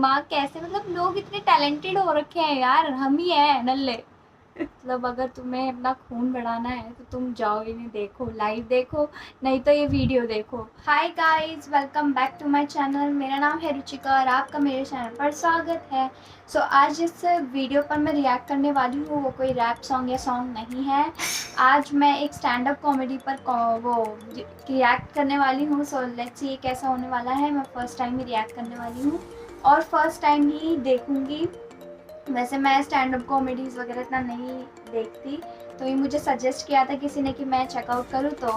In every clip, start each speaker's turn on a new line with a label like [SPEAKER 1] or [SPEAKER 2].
[SPEAKER 1] दिमाग कैसे, मतलब लोग इतने टैलेंटेड हो रखे हैं यार, हम ही हैं नल्ले। मतलब अगर तुम्हें अपना खून बढ़ाना है तो तुम जाओ इन्हें देखो, लाइव देखो, नहीं तो ये वीडियो देखो। Hi guys, welcome back to my channel. मेरा नाम है रुचिका और आपका मेरे चैनल पर स्वागत है। आज इस वीडियो पर मैं रिएक्ट करने वाली हूँ, वो कोई रैप सॉन्ग या सॉन्ग नहीं है। आज मैं एक स्टैंड अप कॉमेडी पर वो रिएक्ट करने वाली हूँ। सो लेट्स सी ये कैसा होने वाला है। मैं फर्स्ट टाइम ही रिएक्ट करने वाली हूँ और फर्स्ट टाइम ही देखूँगी। वैसे मैं स्टैंड अप कॉमेडीज़ वगैरह इतना नहीं देखती, तो ये मुझे सजेस्ट किया था किसी ने कि मैं चेकआउट करूँ, तो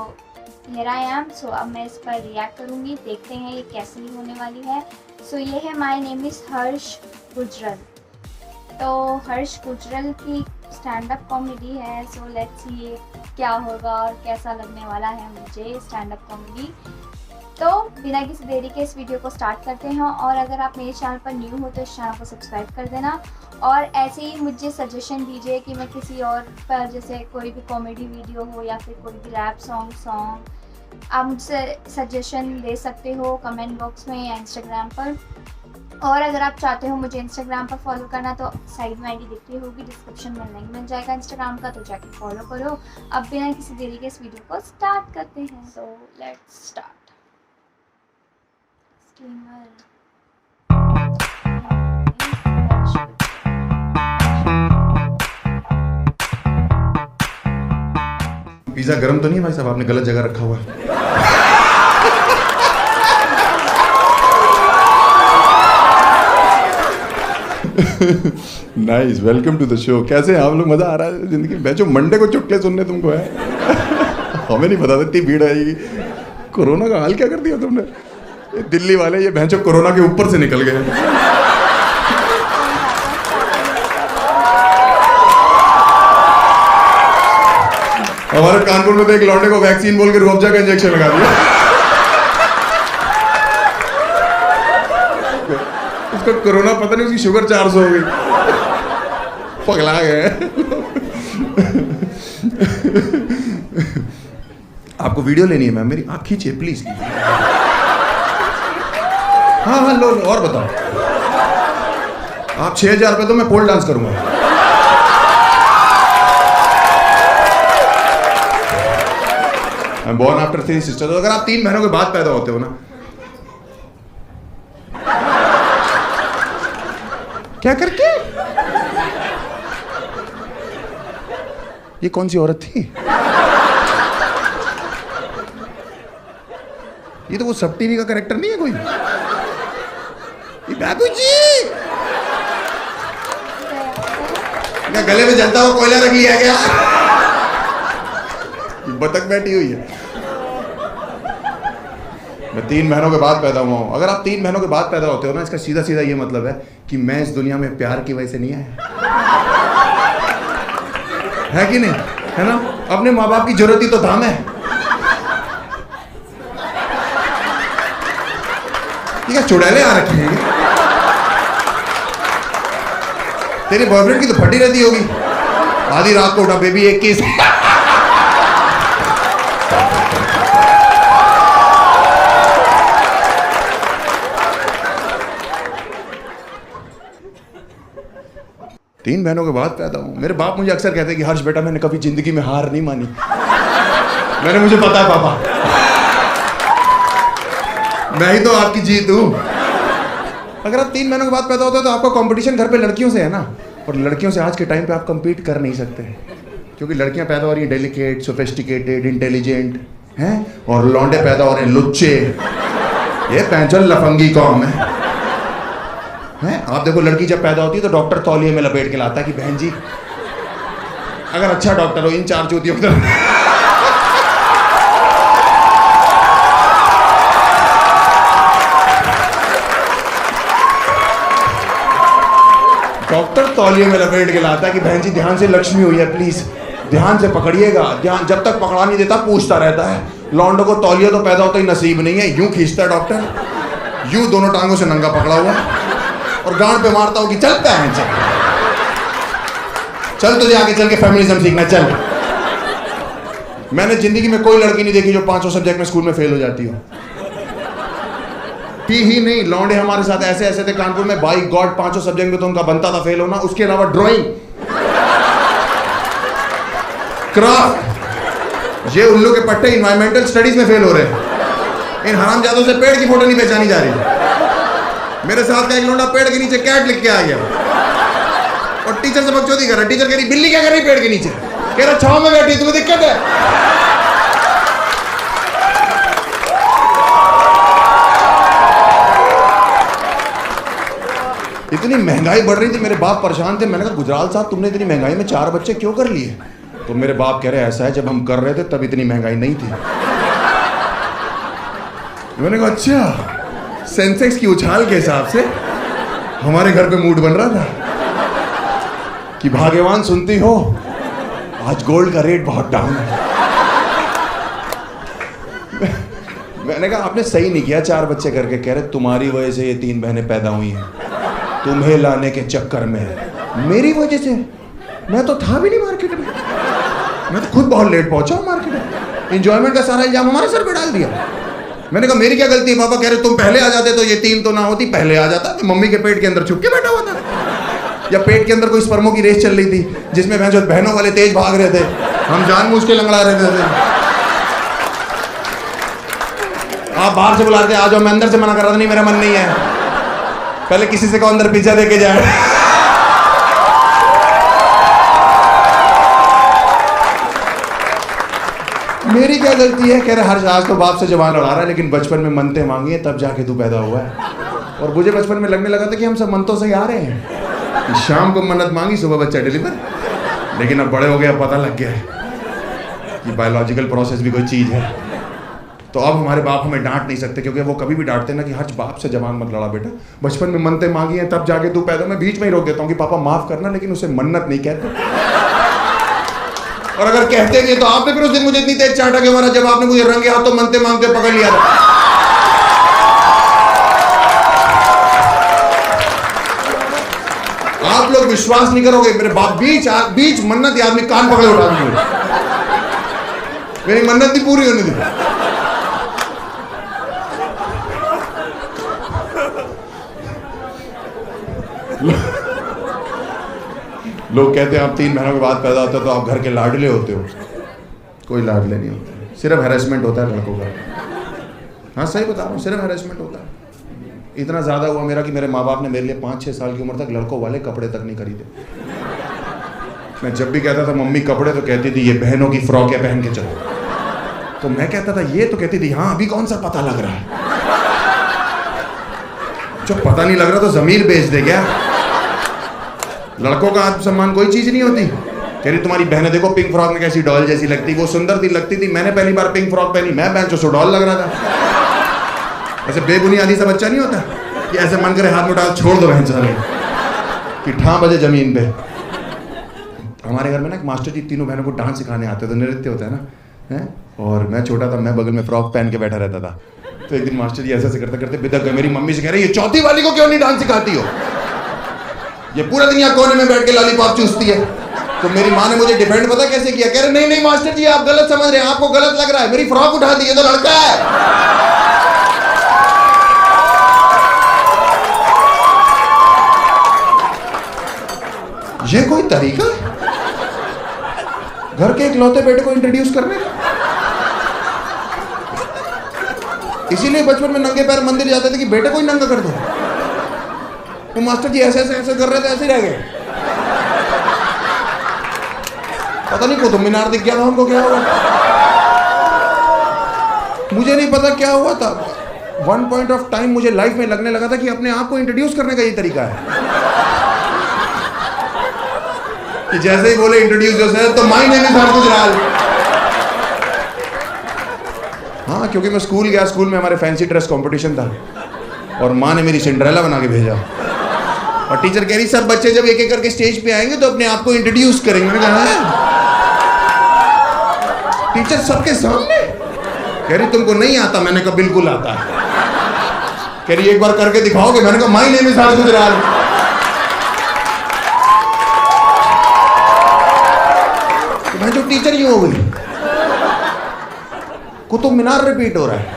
[SPEAKER 1] हियर आई एम। सो अब मैं इस पर रिएक्ट करूँगी, देखते हैं ये कैसी होने वाली है। सो ये है माय नेम इज़ हर्ष गुजरल। तो हर्ष गुजरल की स्टैंड अप कॉमेडी है। सो लेट्स सी ये क्या होगा और कैसा लगने वाला है मुझे स्टैंड अप कॉमेडी। तो बिना किसी देरी के इस वीडियो को स्टार्ट करते हैं। और अगर आप मेरे चैनल पर न्यू हो तो इस चैनल को सब्सक्राइब कर देना और ऐसे ही मुझे सजेशन दीजिए कि मैं किसी और पर, जैसे कोई भी कॉमेडी वीडियो हो या फिर कोई भी रैप सॉन्ग आप मुझसे सजेशन दे सकते हो कमेंट बॉक्स में या इंस्टाग्राम पर। और अगर आप चाहते हो मुझे इंस्टाग्राम पर फॉलो करना तो साइड में आईडी दिख रही होगी, डिस्क्रिप्शन में लिंक मिल जाएगा इंस्टाग्राम का, तो जाके फॉलो करो। अब बिना किसी देरी के इस वीडियो को स्टार्ट करते हैं। So let's start.
[SPEAKER 2] पिज्जा गर्म तो नहीं है भाई साहब, आपने गलत जगह रखा हुआ है। Nice, welcome to the show. कैसे हैं आप लोग? मजा आ रहा है जिंदगी में? जो मंडे को चुटकुले सुनने तुमको है। हमें नहीं पता था इतनी भीड़ आएगी। कोरोना का हाल क्या कर दिया तुमने। ये दिल्ली वाले ये भैंचो कोरोना के ऊपर से निकल गए। हमारे कानपुर में तो एक लौंडे को वैक्सीन बोल के रूअफ़ज़ा का इंजेक्शन लगा दिया। उसको कोरोना पता नहीं, उसकी शुगर 400 हो गई। पगला गए। आपको वीडियो लेनी है मैम मेरी? आप खींचिए प्लीज। हाँ हाँ लो, और बताओ। आप 6000 रुपये तो मैं पोल डांस करूंगा। Born after 3 sisters. अगर आप 3 बहनों के बाद पैदा होते हो ना, क्या करके? ये कौन सी औरत थी? ये तो वो सब टीवी का कैरेक्टर नहीं है कोई? ये बाबूजी क्या गले में जलता हुआ कोयला रख लिया क्या? बतख बैठी हुई है। मैं 3 बहनों के बाद पैदा हुआ हूं। अगर आप 3 बहनों के बाद पैदा होते हो ना, इसका सीधा सीधा ये मतलब है कि मैं इस दुनिया में प्यार की वजह से नहीं आया। है कि नहीं? है ना? अपने माँ बाप की जरूरत ही तो था मैं। ये क्या चुड़ैले आ रखे हैं? तेरे बॉयफ्रेंड की तो फटी रहती होगी। आधी रात को उठा, बेबी एक किस। तीन बहनों के बाद पैदा हूं। मेरे बाप मुझे अक्सर कहते हैं कि हर्ष बेटा, मैंने कभी जिंदगी में हार नहीं मानी। मैंने मुझे पता है पापा, मैं ही तो आपकी जीत हूं। अगर आप 3 बहनों के बाद पैदा होते हो तो आपका कंपटीशन घर पे लड़कियों से है ना, और लड़कियों से आज के टाइम पे आप compete कर नहीं सकते, क्योंकि लड़कियां पैदा हो रही हैं डेलिकेट, सोफिस्टिकेटेड, इंटेलिजेंट हैं, और लौंडे पैदा हो रहे हैं लुच्चे। ये पैंचल लफंगी कौम है। आप देखो, लड़की जब पैदा होती है तो डॉक्टर तौलिए में लपेट के लाता है कि बहन जी, अगर अच्छा डॉक्टर हो, इन 4 चूतियों की तरह। डॉक्टर तौलिए में लपेट के लाता है कि बहन जी ध्यान से, लक्ष्मी हुई है, प्लीज ध्यान से पकड़िएगा। ध्यान, जब तक पकड़ा नहीं देता पूछता रहता है। लौंडों को तौलिया तो पैदा होता ही नसीब नहीं है, यूं खींचता है डॉक्टर, यूं दोनों टांगों से नंगा पकड़ा हुआ और गांड पे मारता हो कि चलता है, चल तुझे आगे चल के फेमिनिज्म सीखना, चल। मैंने जिंदगी में कोई लड़की नहीं देखी जो 500 सब्जेक्ट में स्कूल में फेल हो जाती हो। थी ही नहीं, लौंडे हमारे साथ ऐसे ऐसे थे कानपुर में, बाई गॉड 5 सब्जेक्ट में तो उनका बनता था फेल होना, उसके अलावा ड्राइंग, क्राफ्ट, ये उल्लू के पट्टे इन्वायरमेंटल स्टडीज में फेल हो रहे हैं। इन हरामजादों से पेड़ की फोटो नहीं पहचानी जा रही। मेरे साथ का एक लौंडा पेड़ के नीचे कैट लिख के आ गया और टीचर से बकचोदी कर रहा है। टीचर कह रही बिल्ली क्या कर रही पेड़ के नीचे? कह रहा छांव में बैठी, तुम्हें दिक्कत है? इतनी महंगाई बढ़ रही थी, मेरे बाप परेशान थे। मैंने कहा गुजराल साहब तुमने इतनी महंगाई में 4 बच्चे क्यों कर लिए? तो मेरे बाप कह रहे ऐसा है, जब हम कर रहे थे तब इतनी महंगाई नहीं थी। मैंने कहा अच्छा, सेंसेक्स की उछाल के हिसाब से हमारे घर पे मूड बन रहा था कि भाग्यवान सुनती हो, आज गोल्ड का रेट बहुत डाउन है। मैंने कहा आपने सही नहीं किया 4 बच्चे करके। कह रहे तुम्हारी वजह से ये 3 बहनें पैदा हुई हैं, तुम्हें लाने के चक्कर में। मेरी वजह से? मैं तो था भी नहीं मार्केट में, मैं तो खुद बहुत लेट पहुंचा हूं मार्केट में। एंजॉयमेंट का सारा इल्जाम हमारे सर पे डाल दिया। मैंने कहा मेरी क्या गलती है? पापा कह रहे तुम पहले आ जाते तो ये 3 तो ना होती, पहले आ जाता। मम्मी के पेट के अंदर छुप के बैठा हुआ था, या पेट के अंदर कोई स्पर्मों की रेस चल रही थी जिसमें बहनों वाले तेज भाग रहे थे, हम जानबूझ के लंगड़ा रहे थे। आप बाहर से बुलाते आ जाओ, मैं अंदर से मना कर रहा था नहीं मेरा मन नहीं है, पहले किसी से कहो अंदर पिज्जा देके जाए। मेरी क्या गलती है? कह रहे हर आज तो बाप से जवान लड़ा रहा है, लेकिन बचपन में मनते मांगी है तब जाके तू पैदा हुआ है। और मुझे बचपन में लगने लगा था कि हम सब मनतों से ही आ रहे हैं। शाम को मन्नत मांगी, सुबह बच्चा डिलीवर। लेकिन अब बड़े हो गए, अब पता लग गया है कि बायोलॉजिकल प्रोसेस भी कोई चीज है। तो अब हमारे बाप हमें डांट नहीं सकते, क्योंकि वो कभी भी डांटते ना कि हर बाप से जवान मत लड़ा बेटा, बचपन में मनते मांगी हैं तब जाके तू पैदा। मैं बीच में ही रोक देता हूँ कि पापा माफ करना, लेकिन उसे मन्नत नहीं कहते। और अगर कहते भी तो आपने फिर उस दिन मुझे इतनी तेज चाटा के मारा जब आपने मुझे रंगे हाथों मनते मांगते पकड़ लिया था। आप लोग विश्वास नहीं करोगे, मेरे बाप बीच मन्नत आदमी कान पकड़े उठा दी, मेरी मन्नत नहीं पूरी होने दी। लोग कहते हैं आप 3 महीनों के बाद पैदा होते हो तो आप घर के लाडले होते हो। कोई लाडले नहीं होते, सिर्फ हैरेसमेंट होता है लड़कों का। हाँ सही बता रहा हूँ, सिर्फ हैरेसमेंट होता है। इतना ज़्यादा हुआ मेरा कि मेरे माँ बाप ने मेरे लिए 5-6 साल की उम्र तक लड़कों वाले कपड़े तक नहीं खरीदे। मैं जब भी कहता था मम्मी कपड़े, तो कहती थी ये बहनों की फ्रॉक है पहन के चलो। तो मैं कहता था ये, तो कहती थी हाँ अभी कौन सा पता लग रहा है। जब पता नहीं लग रहा तो जमीर बेच दे क्या? लड़कों का आत्मसम्मान कोई चीज नहीं होती। कह रही तुम्हारी बहनें देखो पिंक फ्रॉक में कैसी डॉल जैसी लगती, वो सुंदर थी लगती थी। मैंने पहली बार पिंक फ्रॉक पहनी, मैं बेंच से डॉल लग रहा था। ऐसे बेबुनियादी सा बच्चा नहीं होता कि ऐसे मन करे हाथ में डाल छोड़ दो बहन साले कि ठां बजे जमीन पे। हमारे घर में ना एक मास्टर जी 3 बहनों को डांस सिखाने आते थे, नृत्य होता है ना है? और मैं छोटा था, मैं बगल में फ्रॉक पहन के बैठा रहता था। तो एक दिन मास्टर जी ऐसे करते करते बिदक गए। मेरी मम्मी से कह रही ये चौथी वाली को क्यों नहीं डांस सिखाती हो? ये पूरा दिन यहाँ कोने में बैठ के लॉलीपॉप चूसती है। तो मेरी माँ ने मुझे डिफेंड पता कैसे किया? कह रहे नहीं नहीं मास्टर जी आप गलत समझ रहे हैं, आपको गलत लग रहा है। मेरी फ्रॉक उठा दी, ये तो लड़का है। ये कोई तरीका है घर के इकलौते बेटे को इंट्रोड्यूस करने का? इसीलिए बचपन में नंगे पैर मंदिर जाते थे कि बेटे को ही नंगा कर दो। तो मास्टर जी ऐसे ऐसे कर रहे थे, ऐसे रह गए। पता नहीं कुतुब मीनार दिख गया था उनको, क्या हुआ मुझे नहीं पता क्या हुआ था। वन पॉइंट ऑफ टाइम मुझे लाइफ में लगने लगा था कि अपने आप को इंट्रोड्यूस करने का ये तरीका है कि जैसे ही बोले इंट्रोड्यूस योरसेल्फ तो माय नेम इज हर्ष गुजराल। हाँ क्योंकि मैं स्कूल गया, स्कूल में हमारे फैंसी ड्रेस कंपटीशन था और माँ ने मेरी सिंड्रेला बना के भेजा। और टीचर कह रही सब बच्चे जब एक एक करके स्टेज पे आएंगे तो अपने आप को इंट्रोड्यूस करेंगे। मैंने कहा टीचर सबके सामने? कह रही तुमको नहीं आता? मैंने कहा बिल्कुल आता है। कह रही एक बार करके दिखाओगे? मैंने कहा माय नेम इज हर्ष गुजराल। तो मैं जो टीचर यूं हो गई, कुतुब मीनार रिपीट हो रहा है।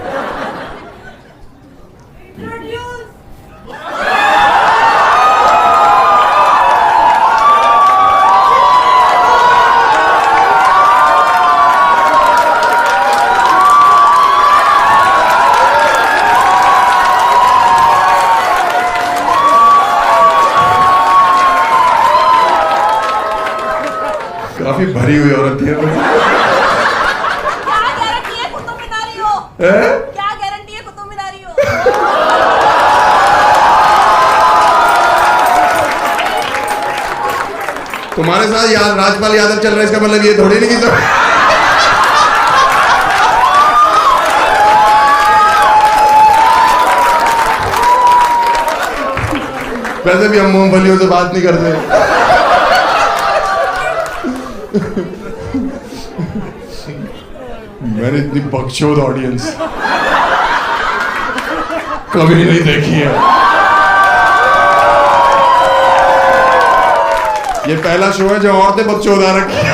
[SPEAKER 2] काफी भरी हुई औरत थी।
[SPEAKER 3] क्या गारंटी है कुतुब मीनारी हो?
[SPEAKER 2] हैं?
[SPEAKER 3] क्या गारंटी है कुतुब मीनारी हो?
[SPEAKER 2] तुम्हारे साथ याद राजपाल यादव चल रहा है, इसका मतलब ये थोड़ी नहीं कि तो वैसे भी हम मूंगफलियों से बात नहीं करते। मैंने इतनी बकचोद ऑडियंस कभी नहीं देखी है। ये पहला शो है जो औरतें बकचोद आ रखी है।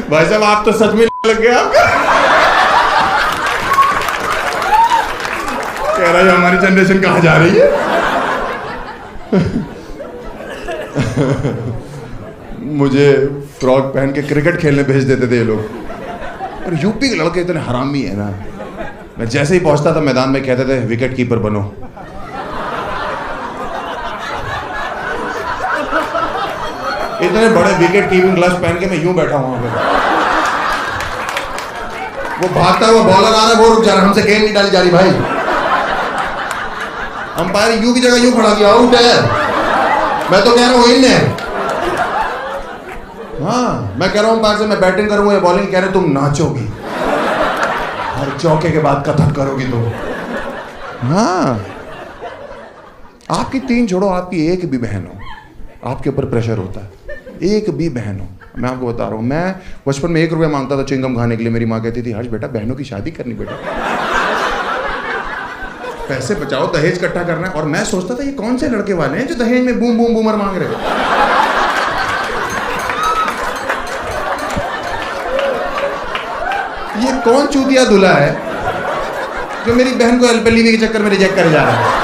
[SPEAKER 2] भाई साहब आप तो सच में लग गए आपका। कह रहा है हमारी जनरेशन कहाँ जा रही है। मुझे फ्रॉक पहन के क्रिकेट खेलने भेज देते थे ये लोग। और यूपी के लड़के इतने हरामी है ना, मैं जैसे ही पहुंचता था मैदान में कहते थे विकेट कीपर बनो। इतने बड़े विकेट कीपिंग ग्लव्स पहन के मैं यूं बैठा हूं वहां पे। वो भागता हुआ बॉलर आ रहा है, वो रुक जा रहा है, हमसे गेंद नहीं डाली जा रही भाई। अंपायर यू की जगह यूं खड़ा किया, आउट है। मैं तो कह रहा हूं इन है। हाँ मैं कह रहा हूं अंपायर से मैं बैटिंग करूंगा या बॉलिंग, कह रहे तुम नाचोगी हर चौके के बाद कथक करोगी तुम। हाँ आपकी 3 छोड़ो, आपकी एक भी बहन हो आपके ऊपर प्रेशर होता है। एक भी बहन हो, मैं आपको बता रहा हूं। मैं बचपन में 1 रुपया मांगता था चिंगम खाने के लिए, मेरी माँ कहती थी हर्ष बेटा बहनों की शादी करनी बेटा, पैसे बचाओ, दहेज इकट्ठा करना है। और मैं सोचता था ये कौन से लड़के वाले हैं जो दहेज में बूम बूम बूमर मांग रहे हैं। ये कौन चूतिया दूल्हा है जो मेरी बहन को एलपीएलवी के चक्कर में रिजेक्ट करे जा रहा है।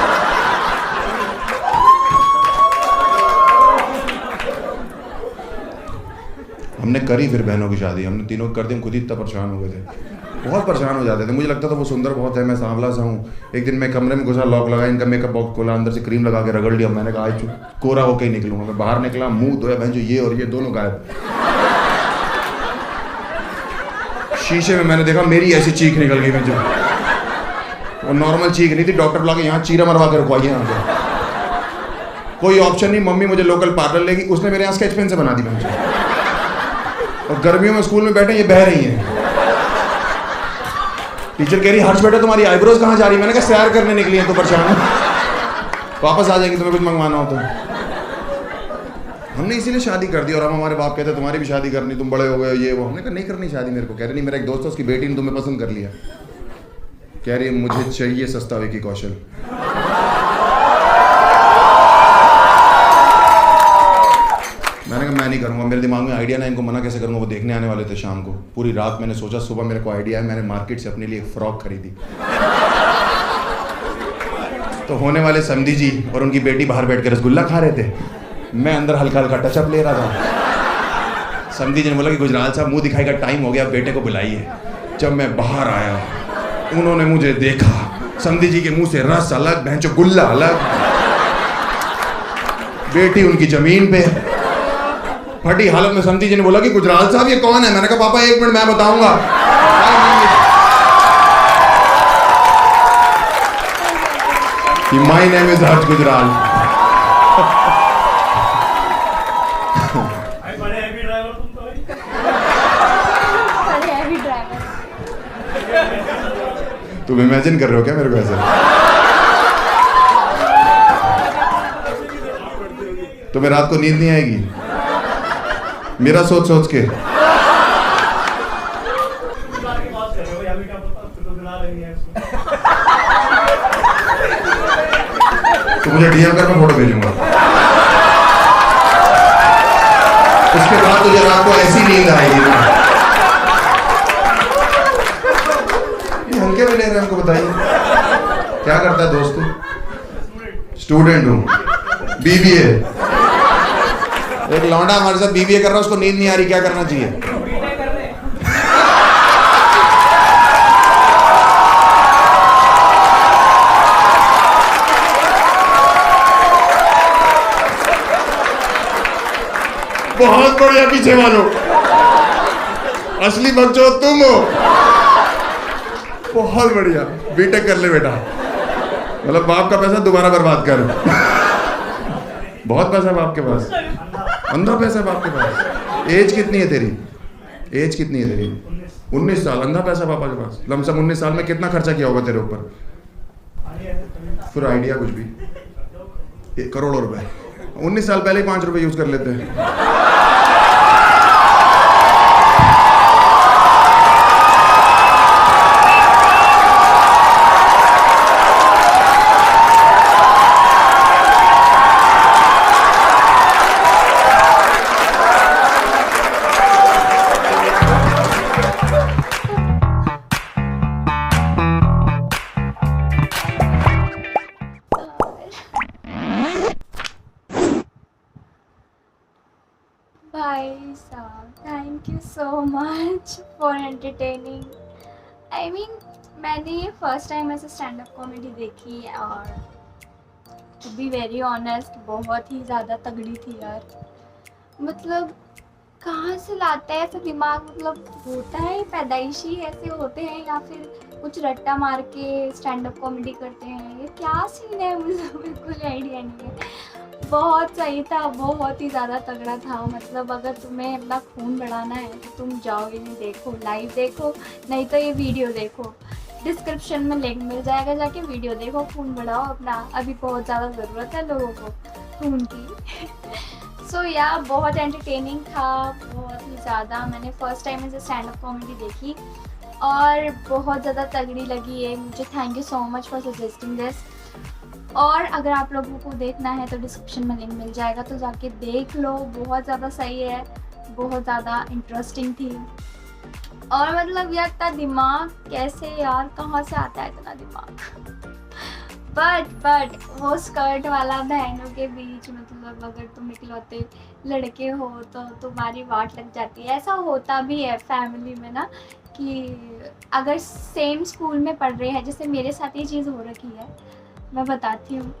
[SPEAKER 2] हमने करी फिर बहनों की शादी, हमने तीनों कर दी। हम खुद ही इतना परेशान हो गए थे, बहुत परेशान हो जाते थे। मुझे लगता था वो सुंदर बहुत है, मैं सांवला सा हूँ। एक दिन मैं कमरे में घुसा, लॉक लगा, इनका मेकअप बॉक्स खोला, अंदर से क्रीम लगा के रगड़ लिया। मैंने कहा आज कोरा होके ही निकलूंगा। मैं बाहर निकला, मुंह धोया, बहन जो ये और ये दोनों गायब। शीशे में मैंने देखा मेरी ऐसी चीख निकल गई। मैं जो वो नॉर्मल चीख नहीं थी, डॉक्टर बुला के यहाँ चीरा मरवा के रखवाइए यहाँ पे। कोई ऑप्शन नहीं, मम्मी मुझे लोकल पार्लर लेगी, उसने मेरे यहाँ स्केच पेन से बना दी मुझे। और गर्मियों में स्कूल में बैठे ये बह रही हैं। टीचर कह रही हर्ष बेटा तुम्हारी आईब्रोज कहाँ जा रही है? मैंने कहा सैर करने निकली है तो परेशान, वापस आ जाएंगे तुम्हें कुछ मंगवाना हो तो। हमने इसीलिए शादी कर दी। और हम हमारे बाप कहते तुम्हारी भी शादी करनी, तुम बड़े हो गए ये वो। हमने कहा नहीं करनी शादी मेरे को। कह रही नहीं, मेरा एक दोस्त है उसकी बेटी ने तुम्हें पसंद कर लिया। कह रही मुझे चाहिए सस्ता विकी कौशल। मैंने कहा मैं नहीं करूंगा, मेरे दिमाग में आइडिया ना, इनको मना कैसे करूंगा। वो देखने आने वाले थे शाम को, पूरी रात मैंने सोचा, सुबह मेरे को आइडिया है, मैंने मार्केट से अपने लिए एक फ्रॉक खरीदी। तो होने वाले समधी जी और उनकी बेटी बाहर बैठ के रसगुल्ला खा रहे थे, मैं अंदर हल्का हल्का टचअप ले रहा था। समधी जी ने बोला कि गुजराल साहब मुंह दिखाई का टाइम हो गया, बेटे को बुलाइए। जब मैं बाहर आया उन्होंने मुझे देखा, समधी जी के मुंह से रस अलग, भैंचो गुल्ला अलग, बेटी उनकी जमीन पे। फटी हालत में समधी जी ने बोला कि गुजराल साहब ये कौन है? मैंने कहा पापा 1 मिनट मैं बताऊंगा। माय नेम इज हर्ष गुजराल।
[SPEAKER 3] बड़े हैवी ड्राइवर तुम तो भाई।
[SPEAKER 1] बड़े हैवी ड्राइवर।
[SPEAKER 2] तुम इमेजिन कर रहे हो क्या मेरे को ऐसे? तुम्हें रात को नींद नहीं आएगी मेरा सोच सोच के? तो मुझे डीएम कर, मैं फोटो भेजूंगा। उसके बाद तुझे रात को ऐसी नींद आएगी ना। ये हल्के में ले रहे हैं, हमको बताइए क्या करता है दोस्त? स्टूडेंट हूँ, बीबीए। एक लौंडा हमारे साथ बीबीए कर रहा है, उसको नींद नहीं आ रही, क्या करना चाहिए? बहुत बढ़िया पीछे वालों, असली बकचोद तुम हो। बहुत बढ़िया, बीटेक कर ले बेटा, मतलब बाप का पैसा दोबारा बर्बाद कर। बहुत पैसा है बाप के पास, अंधा पैसा है बाप के पास। एज कितनी है तेरी? एज कितनी है तेरी? 19 साल। अंधा पैसा पापा के पास। लमसम 19 साल में कितना खर्चा किया होगा तेरे ऊपर? फिर आइडिया कुछ भी, 1 करोड़ रुपए। 19 साल पहले ही 5 रुपए यूज कर लेते हैं।
[SPEAKER 1] भाई साहब, thank you so much for entertaining. I mean मैंने ये फर्स्ट टाइम ऐसे स्टैंड अप कॉमेडी देखी और टू बी वेरी ऑनेस्ट बहुत ही ज़्यादा तगड़ी थी यार। मतलब कहाँ से लाता है ऐसा दिमाग? मतलब होता है पैदाइशी ऐसे होते हैं या फिर कुछ रट्टा मार के स्टैंड अप कॉमेडी करते हैं? ये क्या सीन है, मुझे बिल्कुल आइडिया नहीं है। बहुत सही था, बहुत ही ज़्यादा तगड़ा था। मतलब अगर तुम्हें अपना खून बढ़ाना है तो तुम जाओगे नहीं, देखो लाइव देखो, नहीं तो ये वीडियो देखो। डिस्क्रिप्शन में लिंक मिल जाएगा, जाके वीडियो देखो, खून बढ़ाओ अपना। अभी बहुत ज़्यादा ज़रूरत है लोगों को खून की। सो या बहुत एंटरटेनिंग था, बहुत ही ज़्यादा। मैंने फ़र्स्ट टाइम ऐसे स्टैंड अप कॉमेडी देखी और बहुत ज़्यादा तगड़ी लगी है मुझे। Thank you so much for suggesting this. और अगर आप लोगों को देखना है तो डिस्क्रिप्शन में लिंक मिल जाएगा, तो जाके देख लो। बहुत ज़्यादा सही है, बहुत ज़्यादा इंटरेस्टिंग थी। और मतलब यार इतना दिमाग कैसे यार, कहाँ से आता है इतना दिमाग? बट वो स्कर्ट वाला बहनों के बीच, मतलब अगर तुम इकलौते लड़के हो तो तुम्हारी वाट लग जाती है। ऐसा होता भी है फैमिली में ना, कि अगर सेम स्कूल में पढ़ रहे हैं, जैसे मेरे साथ ये चीज़ हो रखी है, मैं बताती हूँ।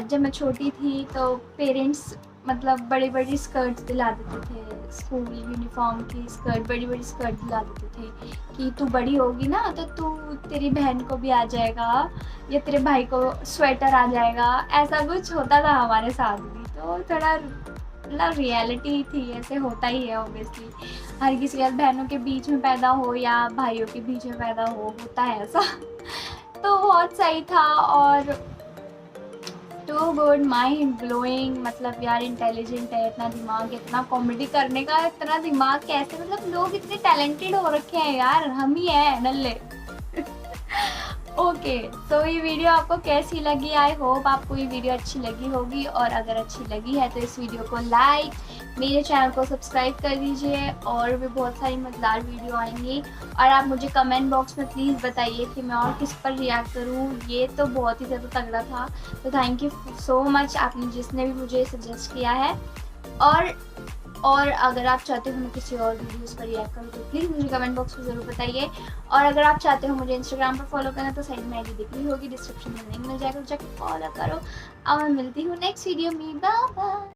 [SPEAKER 1] जब मैं छोटी थी तो पेरेंट्स मतलब बड़ी बड़ी स्कर्ट्स दिला देते थे, स्कूल यूनिफॉर्म की स्कर्ट, बड़ी बड़ी स्कर्ट दिला देते थे कि तू बड़ी होगी ना तो तू, तेरी बहन को भी आ जाएगा या तेरे भाई को स्वेटर आ जाएगा। ऐसा कुछ होता था हमारे साथ भी। तो थोड़ा मतलब रियलिटी थी, ऐसे होता ही है ऑब्वियसली। हर किसी के बहनों के बीच में पैदा हो या भाइयों के बीच में पैदा हो, होता है ऐसा। तो बहुत सही था और टू गुड, माइंड ब्लोइंग। मतलब यार इंटेलिजेंट है, इतना दिमाग, इतना कॉमेडी करने का इतना दिमाग कैसे? मतलब लोग इतने टैलेंटेड हो रखे हैं यार, हम ही है नल्ले। ओके, तो ये वीडियो आपको कैसी लगी? आई होप आपको ये वीडियो अच्छी लगी होगी, और अगर अच्छी लगी है तो इस वीडियो को लाइक, मेरे चैनल को सब्सक्राइब कर दीजिए। और भी बहुत सारी मज़ेदार वीडियो आएंगी। और आप मुझे कमेंट बॉक्स में प्लीज़ बताइए कि मैं और किस पर रिएक्ट करूँ। ये तो बहुत ही ज़्यादा तगड़ा था, तो थैंक यू सो मच आपने जिसने भी मुझे सजेस्ट किया है। और अगर आप चाहते हो मैं किसी और वीडियोस पर रिएक्ट करूँ तो प्लीज़ मुझे कमेंट बॉक्स में ज़रूर बताइए। और अगर आप चाहते हो मुझे इंस्टाग्राम पर फॉलो करना तो साइड में आईडी दिख रही होगी, डिस्क्रिप्शन में लिंक मिल जाएगा, तो जाकर फॉलो करो। और मैं मिलती हूँ नेक्स्ट वीडियो में, बाय बाय।